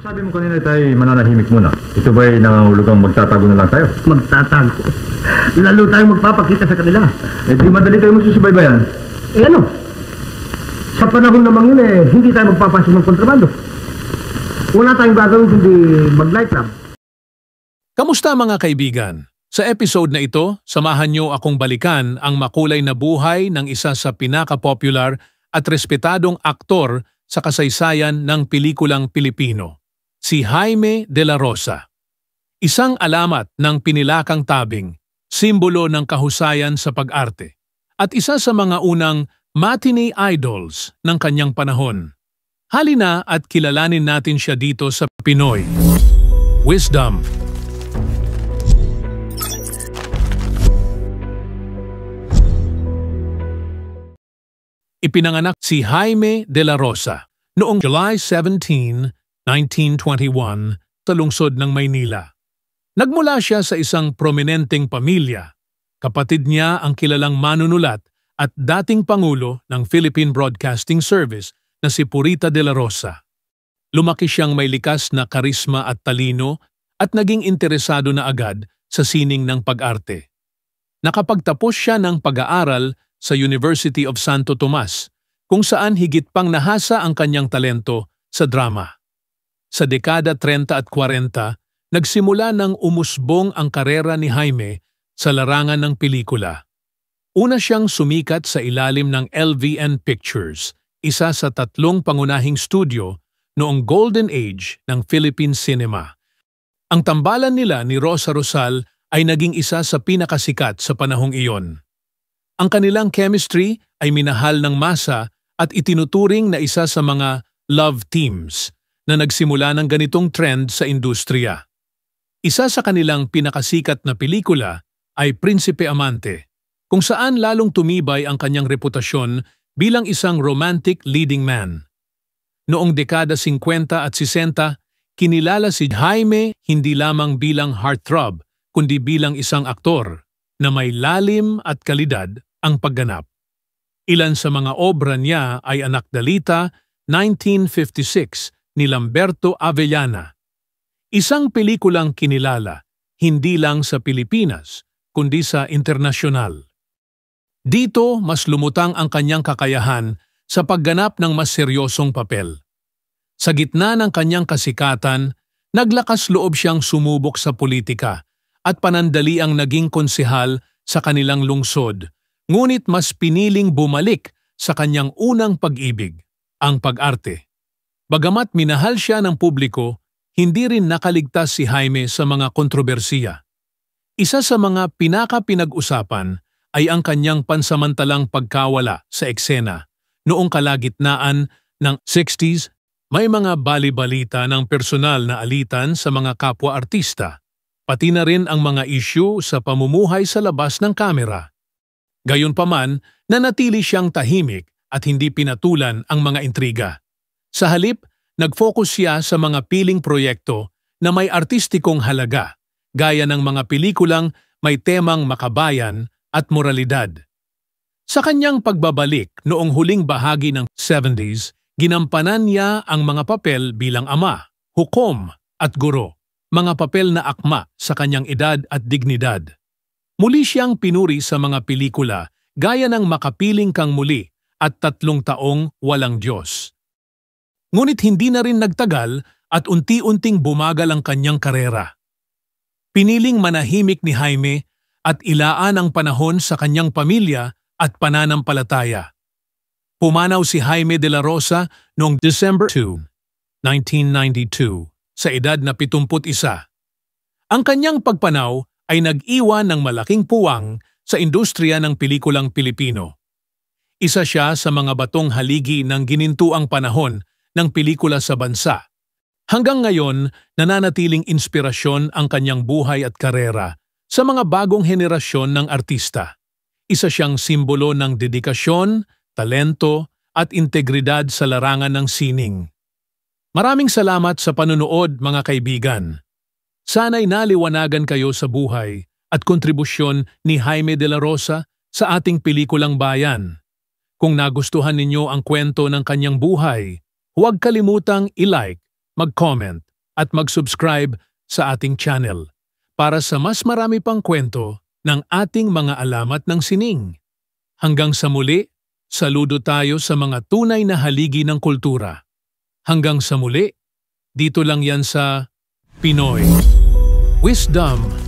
Sabi mo kanina tayo mananahimik muna. Ito ba'y nangangulugang magtatago na lang tayo? Magtatago? Lalo tayong magpapakita sa kanila. Eh di madali tayo magsusubaybayan. Eh ano? Sa panahon namang yun hindi tayo magpapasok ng kontrabando. Wala tayong gagawin kundi mag-light lab. Kamusta mga kaibigan? Sa episode na ito, samahan niyo akong balikan ang makulay na buhay ng isa sa pinaka-popular at respetadong aktor sa kasaysayan ng pelikulang Pilipino, si Jaime de la Rosa. Isang alamat ng pinilakang tabing, simbolo ng kahusayan sa pag-arte, at isa sa mga unang matinee idols ng kanyang panahon. Halina at kilalanin natin siya dito sa Pinoy Wisdom. Ipinanganak si Jaime de la Rosa noong July 17, 1921 sa lungsod ng Maynila. Nagmula siya sa isang prominenteng pamilya. Kapatid niya ang kilalang manunulat at dating Pangulo ng Philippine Broadcasting Service na si Purita de la Rosa. Lumaki siyang may likas na karisma at talino at naging interesado na agad sa sining ng pag-arte. Nakapagtapos siya ng pag-aaral sa University of Santo Tomas, kung saan higit pang nahasa ang kanyang talento sa drama. Sa dekada 30 at 40, nagsimula ng umusbong ang karera ni Jaime sa larangan ng pelikula. Una siyang sumikat sa ilalim ng LVN Pictures, isa sa tatlong pangunahing studio noong Golden Age ng Philippine cinema. Ang tambalan nila ni Rosa Rosal ay naging isa sa pinakasikat sa panahong iyon. Ang kanilang chemistry ay minahal ng masa at itinuturing na isa sa mga love teams na nagsimula ng ganitong trend sa industriya. Isa sa kanilang pinakasikat na pelikula ay Prinsipe Amante, kung saan lalong tumibay ang kanyang reputasyon bilang isang romantic leading man. Noong dekada 50 at 60, kinilala si Jaime hindi lamang bilang heartthrob, kundi bilang isang aktor na may lalim at kalidad ang pagganap. Ilan sa mga obra niya ay Anak Dalita, 1956 ni Lamberto Avellana. Isang pelikulang kinilala hindi lang sa Pilipinas kundi sa internasyonal. Dito mas lumutang ang kanyang kakayahan sa pagganap ng mas seryosong papel. Sa gitna ng kanyang kasikatan, naglakas loob siyang sumubok sa politika at panandali ang naging konsehal sa kanilang lungsod, ngunit mas piniling bumalik sa kanyang unang pag-ibig, ang pag-arte. Bagamat minahal siya ng publiko, hindi rin nakaligtas si Jaime sa mga kontrobersiya. Isa sa mga pinaka-pinag-usapan ay ang kanyang pansamantalang pagkawala sa eksena. Noong kalagitnaan ng 60s, may mga bali-balita ng personal na alitan sa mga kapwa-artista, pati na rin ang mga issue sa pamumuhay sa labas ng kamera. Gayunpaman, nanatili siyang tahimik at hindi pinatulan ang mga intriga. Sa halip, nag-focus siya sa mga piling proyekto na may artistikong halaga, gaya ng mga pelikulang may temang makabayan at moralidad. Sa kanyang pagbabalik noong huling bahagi ng 70s, ginampanan niya ang mga papel bilang ama, hukom at guro, mga papel na akma sa kanyang edad at dignidad. Muli siyang pinuri sa mga pelikula gaya ng Makapiling Kang Muli at 3 Taong Walang Diyos. Ngunit hindi na rin nagtagal at unti-unting bumagal ang kanyang karera. Piniling manahimik ni Jaime at ilaan ang panahon sa kanyang pamilya at pananampalataya. Pumanaw si Jaime de la Rosa noong December 2, 1992 sa edad na 71. Ang kanyang pagpanaw ay nag-iwan ng malaking puwang sa industriya ng pelikulang Pilipino. Isa siya sa mga batong haligi ng ginintuang panahon ng pelikula sa bansa. Hanggang ngayon, nananatiling inspirasyon ang kanyang buhay at karera sa mga bagong henerasyon ng artista. Isa siyang simbolo ng dedikasyon, talento at integridad sa larangan ng sining. Maraming salamat sa panunood mga kaibigan. Sana'y naliwanagan kayo sa buhay at kontribusyon ni Jaime de la Rosa sa ating pelikulang bayan. Kung nagustuhan ninyo ang kwento ng kanyang buhay, huwag kalimutang i-like, mag-comment at mag-subscribe sa ating channel para sa mas marami pang kwento ng ating mga alamat ng sining. Hanggang sa muli, saludo tayo sa mga tunay na haligi ng kultura. Hanggang sa muli, dito lang yan sa Pinoy Wisdom